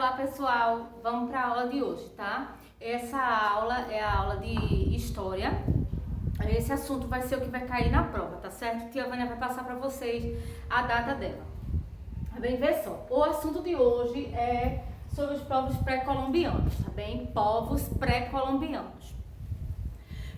Olá pessoal, vamos para a aula de hoje, tá? Essa aula é a aula de História. Esse assunto vai ser o que vai cair na prova, tá certo? Tia Vânia vai passar para vocês a data dela. Bem, vê só, o assunto de hoje é sobre os povos pré-colombianos, tá bem? Povos pré-colombianos.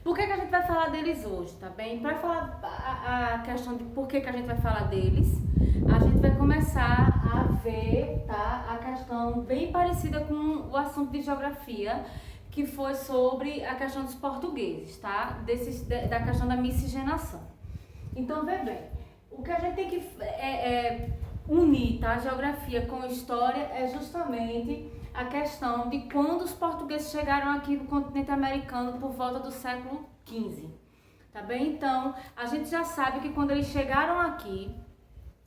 Por que a gente vai falar deles hoje, tá bem? Para falar a questão de por que a gente vai falar deles, a gente vai começar a ver, tá, a questão bem parecida com o assunto de geografia, que foi sobre a questão dos portugueses, tá? Da questão da miscigenação. Então, vê bem, o que a gente tem que unir, tá, a geografia com a história é justamente a questão de quando os portugueses chegaram aqui no continente americano por volta do século XV, tá bem? Então, a gente já sabe que quando eles chegaram aqui,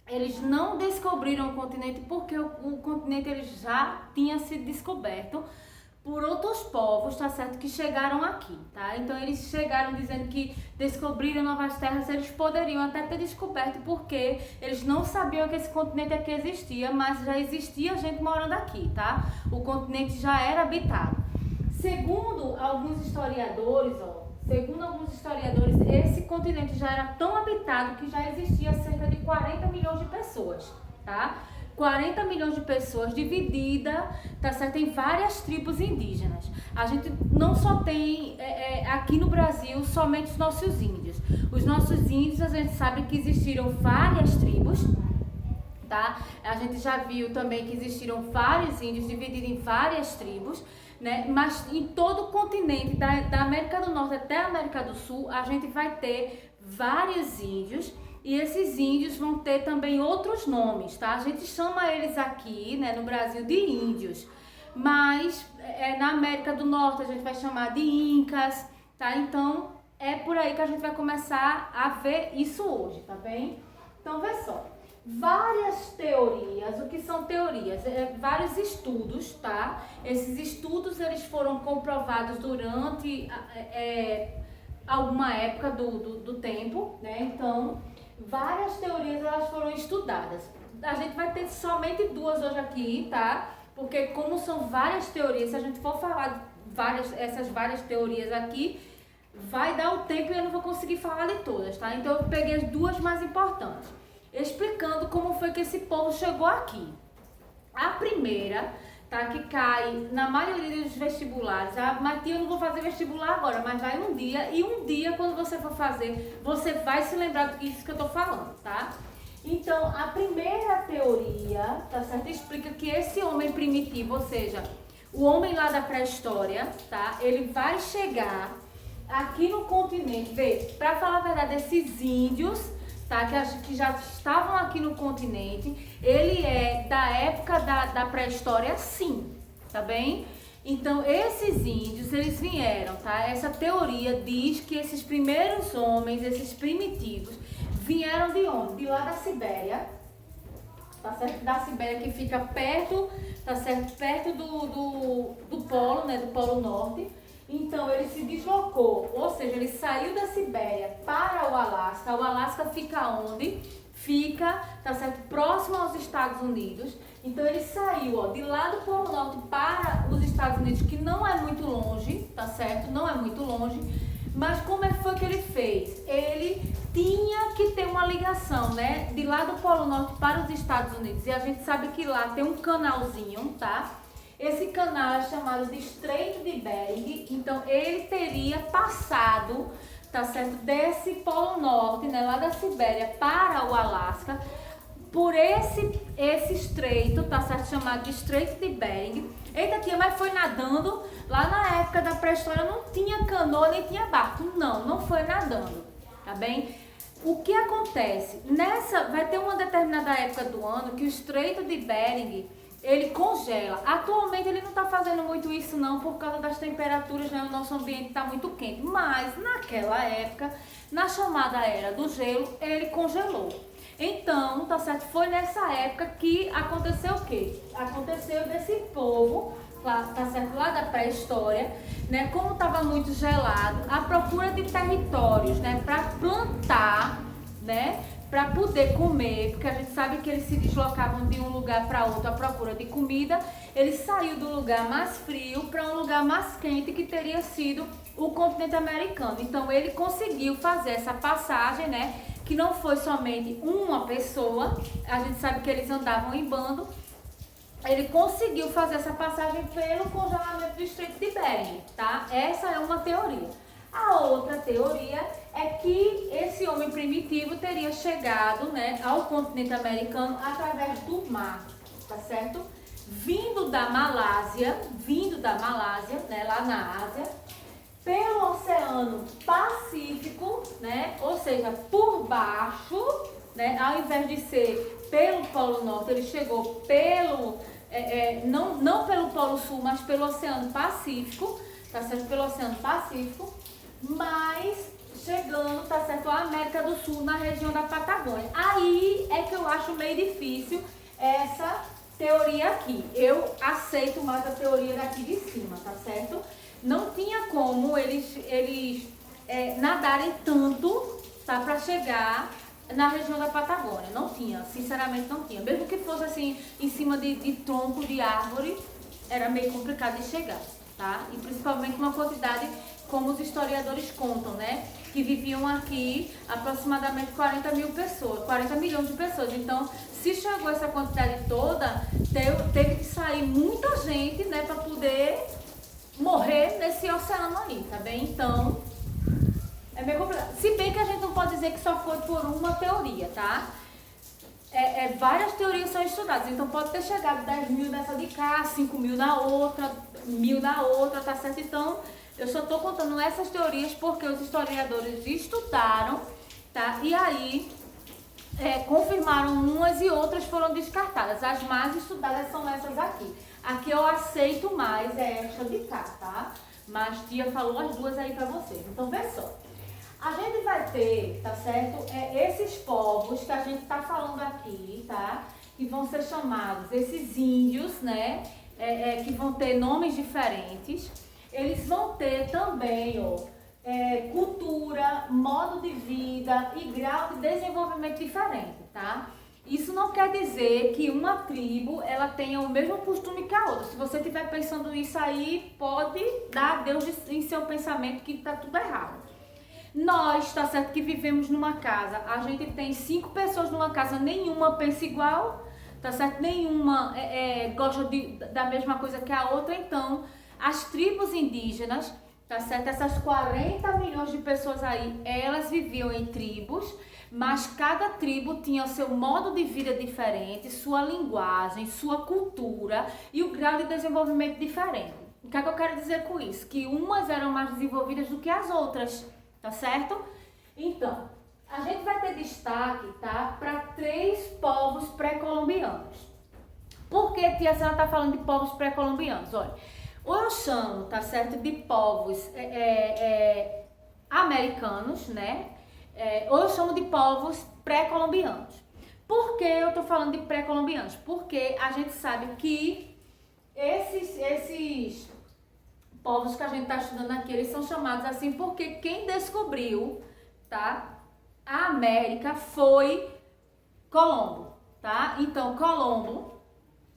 eles não descobriram o continente porque o continente ele já tinha sido descoberto por outros povos, tá certo? Que chegaram aqui, tá? Então eles chegaram dizendo que descobriram novas terras, eles poderiam até ter descoberto porque eles não sabiam que esse continente aqui existia, mas já existia gente morando aqui, tá? O continente já era habitado. Segundo alguns historiadores, esse continente já era tão habitado que já existia cerca de 40 milhões de pessoas, tá? 40 milhões de pessoas dividida, tá certo, em várias tribos indígenas. A gente não só tem aqui no Brasil somente os nossos índios. Os nossos índios, a gente sabe que existiram várias tribos, tá? A gente já viu também que existiram vários índios divididos em várias tribos, né? Mas em todo o continente, da América do Norte até a América do Sul, a gente vai ter vários índios. E esses índios vão ter também outros nomes, tá? A gente chama eles aqui, né, no Brasil, de índios. Mas na América do Norte a gente vai chamar de incas, tá? Então, é por aí que a gente vai começar a ver isso hoje, tá bem? Então, vê só. Várias teorias, o que são teorias? Vários estudos, tá? Esses estudos, eles foram comprovados durante alguma época do tempo, né? Então, várias teorias elas foram estudadas. A gente vai ter somente duas hoje aqui, tá? Porque como são várias teorias, se a gente for falar essas várias teorias aqui, vai dar o tempo e eu não vou conseguir falar de todas, tá? Então eu peguei as duas mais importantes, explicando como foi que esse povo chegou aqui. A primeira, tá, que cai na maioria dos vestibulares. Mas tia, eu não vou fazer vestibular agora, mas vai um dia, e um dia quando você for fazer, você vai se lembrar disso que eu tô falando, tá? Então, a primeira teoria, tá certo, explica que esse homem primitivo, ou seja, o homem lá da pré-história, tá, ele vai chegar aqui no continente, vê, pra falar a verdade, esses índios, tá, que já estavam aqui no continente, ele é da época da pré-história, sim, tá bem? Então, esses índios, eles vieram, tá? Essa teoria diz que esses primeiros homens, esses primitivos, vieram de onde? De lá da Sibéria, tá certo? Da Sibéria, que fica perto, tá certo? Perto do polo, né? Do Polo Norte. Então, ele se deslocou, ou seja, ele saiu da Sibéria para o Alasca. O Alasca fica onde? Fica, tá certo, próximo aos Estados Unidos. Então, ele saiu, ó, de lá do Polo Norte para os Estados Unidos, que não é muito longe, tá certo? Não é muito longe. Mas como é que foi que ele fez? Ele tinha que ter uma ligação, né? De lá do Polo Norte para os Estados Unidos. E a gente sabe que lá tem um canalzinho, tá? Esse canal é chamado de Estreito de Bering, então ele teria passado, tá certo, desse Polo Norte, né, lá da Sibéria para o Alasca, por esse estreito, tá certo, chamado de Estreito de Bering. Eita tia, mas foi nadando? Lá na época da pré-história não tinha canoa nem tinha barco, não foi nadando, tá bem? O que acontece? Vai ter uma determinada época do ano que o Estreito de Bering ele congela. Atualmente ele não está fazendo muito isso não, por causa das temperaturas, né? O nosso ambiente está muito quente. Mas naquela época, na chamada Era do Gelo, ele congelou. Então, tá certo? Foi nessa época que aconteceu o quê? Aconteceu desse povo, tá certo? Lá da pré-história, né? Como estava muito gelado, a procura de territórios, né? Para plantar, né? para poder comer, porque a gente sabe que eles se deslocavam de um lugar para outro à procura de comida. Ele saiu do lugar mais frio para um lugar mais quente, que teria sido o continente americano. Então ele conseguiu fazer essa passagem, né, que não foi somente uma pessoa, a gente sabe que eles andavam em bando. Ele conseguiu fazer essa passagem pelo congelamento do Estreito de Bering, tá? Essa é uma teoria. A outra teoria é que esse homem primitivo teria chegado, né, ao continente americano através do mar, tá certo? Vindo da Malásia, né, lá na Ásia, pelo Oceano Pacífico, né, ou seja, por baixo, né, ao invés de ser pelo Polo Norte, ele chegou pelo, não pelo Polo Sul, mas pelo Oceano Pacífico, tá certo? Pelo Oceano Pacífico, mas chegando, tá certo, à América do Sul, na região da Patagônia. Aí é que eu acho meio difícil essa teoria aqui. Eu aceito mais a teoria daqui de cima, tá certo? Não tinha como eles nadarem tanto, tá, para chegar na região da Patagônia. Não tinha, sinceramente não tinha. Mesmo que fosse assim, em cima de tronco de árvore, era meio complicado de chegar, tá? E principalmente uma quantidade, como os historiadores contam, né? Que viviam aqui aproximadamente 40 mil pessoas, 40 milhões de pessoas. Então, se chegou essa quantidade toda, teve que sair muita gente, né, para poder morrer nesse oceano aí, tá bem? Então, é meio complicado. Se bem que a gente não pode dizer que só foi por uma teoria, tá? Várias teorias são estudadas, então pode ter chegado 10 mil dessa de cá, 5 mil na outra, 1000 na outra, tá certo? Então, eu só tô contando essas teorias porque os historiadores estudaram, tá? E aí, confirmaram umas e outras foram descartadas. As mais estudadas são essas aqui. Aqui eu aceito mais, essa de cá, tá? Mas tia falou as duas aí pra vocês. Então, vê só. A gente vai ter, tá certo? Esses povos que a gente tá falando aqui, tá? Que vão ser chamados, esses índios, né? Que vão ter nomes diferentes. Eles vão ter também, ó, cultura, modo de vida e grau de desenvolvimento diferente, tá? Isso não quer dizer que uma tribo, ela tenha o mesmo costume que a outra. Se você estiver pensando isso aí, pode dar Deus em seu pensamento que tá tudo errado. Nós, tá certo, que vivemos numa casa, a gente tem 5 pessoas numa casa, nenhuma pensa igual, tá certo? Nenhuma gosta da mesma coisa que a outra. Então, as tribos indígenas, tá certo? Essas 40 milhões de pessoas aí, elas viviam em tribos, mas cada tribo tinha o seu modo de vida diferente, sua linguagem, sua cultura e o grau de desenvolvimento diferente. O que é que eu quero dizer com isso? Que umas eram mais desenvolvidas do que as outras, tá certo? Então, a gente vai ter destaque, tá, para 3 povos pré-colombianos. Por que, tia, a senhora tá falando de povos pré-colombianos? Olha, ou eu chamo, tá certo, de povos americanos, né? Ou eu chamo de povos pré-colombianos. Por que eu tô falando de pré-colombianos? Porque a gente sabe que esses povos que a gente está estudando aqui, eles são chamados assim porque quem descobriu, tá, a América foi Colombo, tá? Então, Colombo,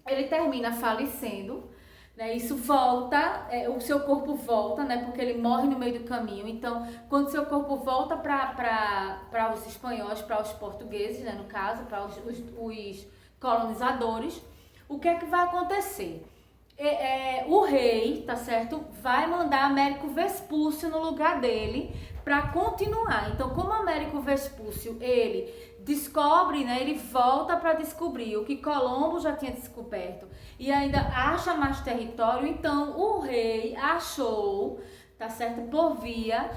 ele termina falecendo, né? Isso volta, o seu corpo volta, né? Porque ele morre no meio do caminho. Então, quando seu corpo volta para os espanhóis, para os portugueses, né? No caso, para os colonizadores, o que é que vai acontecer? O rei, tá certo, vai mandar Américo Vespúcio no lugar dele para continuar. Então, como Américo Vespúcio, ele descobre, né, ele volta para descobrir o que Colombo já tinha descoberto e ainda acha mais território, então o rei achou, tá certo, por via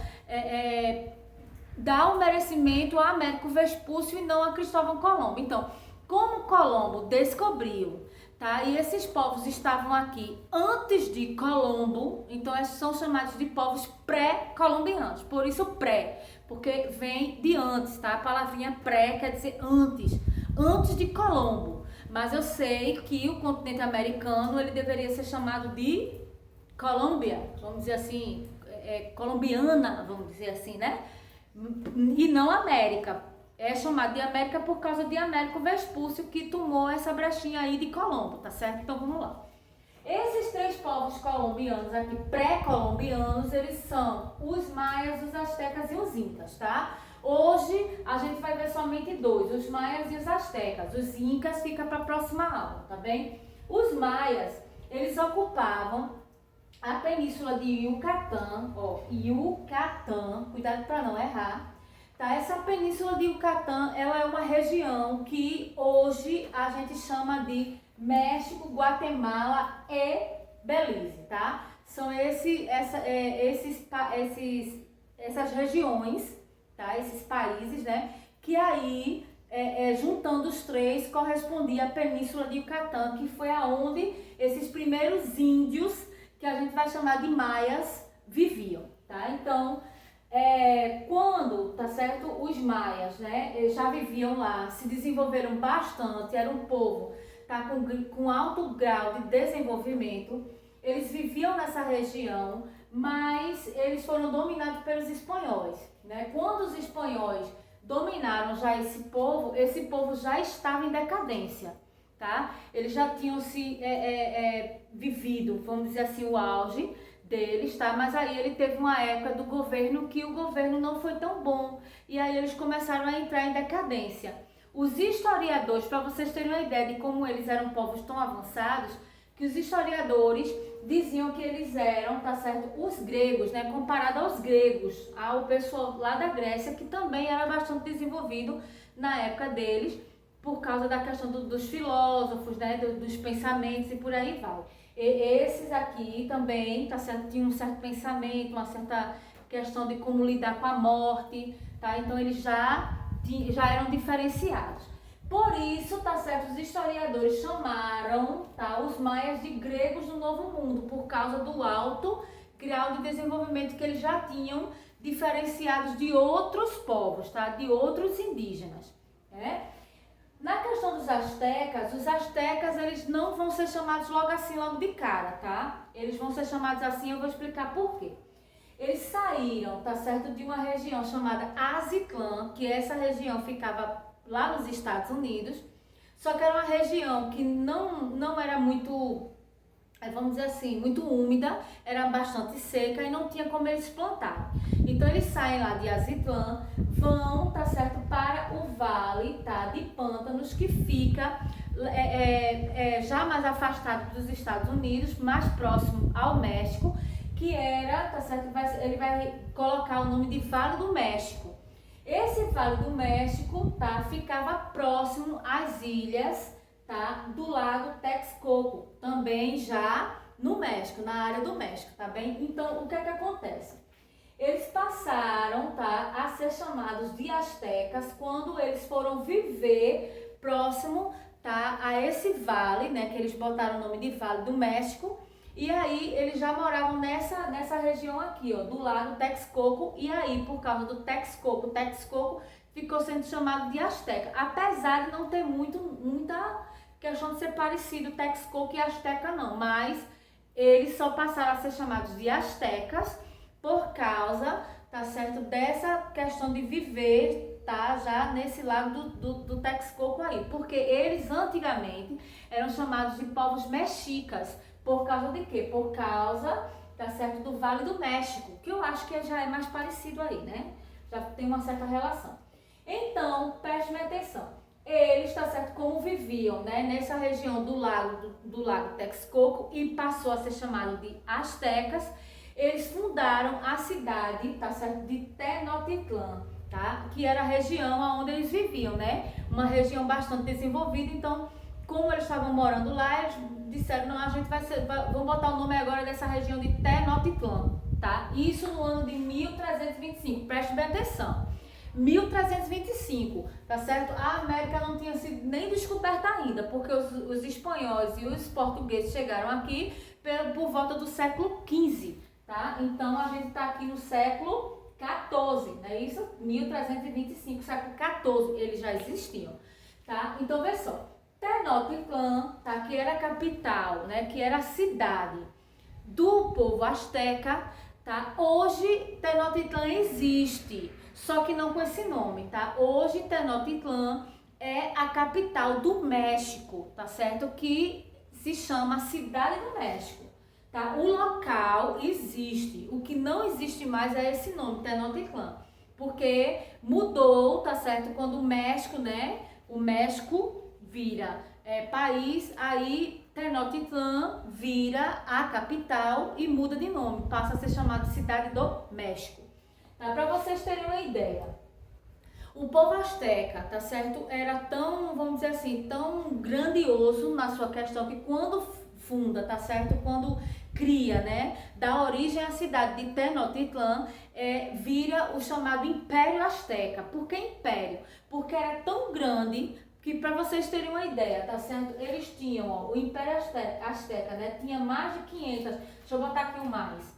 dar um merecimento a Américo Vespúcio e não a Cristóvão Colombo. Então, como Colombo descobriu, tá? E esses povos estavam aqui antes de Colombo, então esses são chamados de povos pré-colombianos. Por isso pré, porque vem de antes, tá? A palavrinha pré quer dizer antes de Colombo. Mas eu sei que o continente americano, ele deveria ser chamado de Colômbia, vamos dizer assim, colombiana, vamos dizer assim, né? E não América. É chamado de América por causa de Américo Vespúcio, que tomou essa brechinha aí de Colombo, tá certo? Então vamos lá. Esses três povos colombianos aqui, pré-colombianos, eles são os maias, os astecas e os incas, tá? Hoje a gente vai ver somente dois, os maias e os astecas. Os incas fica para a próxima aula, tá bem? Os maias, eles ocupavam a península de Yucatán, ó, Yucatán, cuidado para não errar. Tá, essa península de Yucatán, ela é uma região que hoje a gente chama de México, Guatemala e Belize, tá? São essas regiões, tá? Esses países, né? Que aí, juntando os três, correspondia à península de Yucatán, que foi aonde esses primeiros índios, que a gente vai chamar de maias, viviam, tá? Então, quando, tá certo, os maias, né, eles já viviam lá, se desenvolveram bastante, era um povo, tá, com alto grau de desenvolvimento, eles viviam nessa região, mas eles foram dominados pelos espanhóis, né? Quando os espanhóis dominaram já esse povo já estava em decadência, tá? Eles já tinham vivido, vamos dizer assim, o auge deles, tá? Mas aí ele teve uma época do governo que o governo não foi tão bom e aí eles começaram a entrar em decadência. Os historiadores, para vocês terem uma ideia de como eles eram povos tão avançados, que os historiadores diziam que eles eram, tá certo, os gregos, né? Comparado aos gregos, ao pessoal lá da Grécia, que também era bastante desenvolvido na época deles, por causa da questão dos filósofos, né? Dos pensamentos e por aí vai. Esses aqui também, tá certo, tinham um certo pensamento, uma certa questão de como lidar com a morte, tá? Então eles já eram diferenciados. Por isso, tá certo, os historiadores chamaram, tá, os maias de gregos do Novo Mundo, por causa do alto grau de desenvolvimento que eles já tinham, diferenciados de outros povos, tá? De outros indígenas, né? Na questão dos astecas eles não vão ser chamados logo assim, logo de cara, tá? Eles vão ser chamados assim, eu vou explicar por quê. Eles saíram, tá certo, de uma região chamada Azitlã, que essa região ficava lá nos Estados Unidos, só que era uma região que não era muito, vamos dizer assim, muito úmida, era bastante seca e não tinha como eles plantar. Então eles saem lá de Azitlã, vão, tá certo, para o vale, tá, de Pântanos, que fica já mais afastado dos Estados Unidos, mais próximo ao México, que era, tá certo, ele vai colocar o nome de Vale do México. Esse Vale do México, tá, ficava próximo às ilhas, tá, do lago Texcoco, também já no México, na área do México, tá bem? Então, o que é que acontece? Eles passaram, tá, a ser chamados de astecas quando eles foram viver próximo, tá, a esse vale, né, que eles botaram o nome de Vale do México, e aí eles já moravam nessa região aqui, ó, do lago Texcoco, e aí por causa do Texcoco ficou sendo chamado de asteca, apesar de não ter muita questão de ser parecido Texcoco e asteca não, mas eles só passaram a ser chamados de astecas por causa, tá certo, dessa questão de viver, tá, já nesse lago do Texcoco aí, porque eles antigamente eram chamados de povos mexicas. Por causa de quê? Por causa, tá certo, do Vale do México, que eu acho que já é mais parecido aí, né? Já tem uma certa relação. Então, prestem atenção. Eles, tá certo, como viviam, né, nessa região do lago Texcoco e passou a ser chamado de astecas, eles fundaram a cidade, tá certo, de Tenochtitlán, tá? Que era a região onde eles viviam, né? Uma região bastante desenvolvida, então, como eles estavam morando lá, eles disseram, não, a gente vamos botar o nome agora dessa região de Tenochtitlán, tá? Isso no ano de 1325, preste bem atenção. 1325, tá certo? A América não tinha sido nem descoberta ainda, porque os espanhóis e os portugueses chegaram aqui por volta do século XV, tá? Então a gente tá aqui no século XIV, não é isso? 1325, século XIV, eles já existiam, tá? Então vê só. Tenochtitlán, tá, que era a capital, né, que era a cidade do povo asteca, tá? Hoje Tenochtitlán existe, só que não com esse nome, tá? Hoje Tenochtitlan é a capital do México, tá certo? Que se chama Cidade do México, tá? O local existe, o que não existe mais é esse nome, Tenochtitlan, porque mudou, tá certo? Quando o México, né? O México vira país, aí Tenochtitlan vira a capital e muda de nome, passa a ser chamada Cidade do México. Tá? Para vocês terem uma ideia, o povo asteca, tá certo? Era tão, vamos dizer assim, tão grandioso na sua questão que quando funda, tá certo? Quando cria, né? Dá origem à cidade de Tenochtitlan, vira o chamado Império Azteca. Por que Império? Porque era tão grande que, para vocês terem uma ideia, tá certo? Eles tinham, ó, o Império Azteca, né? Tinha mais de 500, deixa eu botar aqui um mais.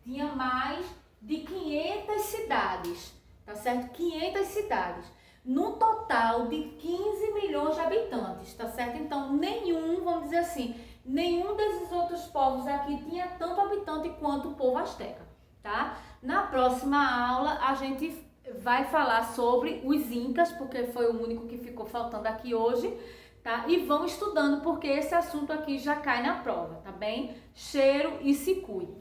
Tinha mais de 500 cidades, tá certo? 500 cidades. No total de 15 milhões de habitantes, tá certo? Então, nenhum, vamos dizer assim, nenhum desses outros povos aqui tinha tanto habitante quanto o povo asteca, tá? Na próxima aula, a gente vai falar sobre os incas, porque foi o único que ficou faltando aqui hoje, tá? E vão estudando, porque esse assunto aqui já cai na prova, tá bem? Cheiro e se cuide.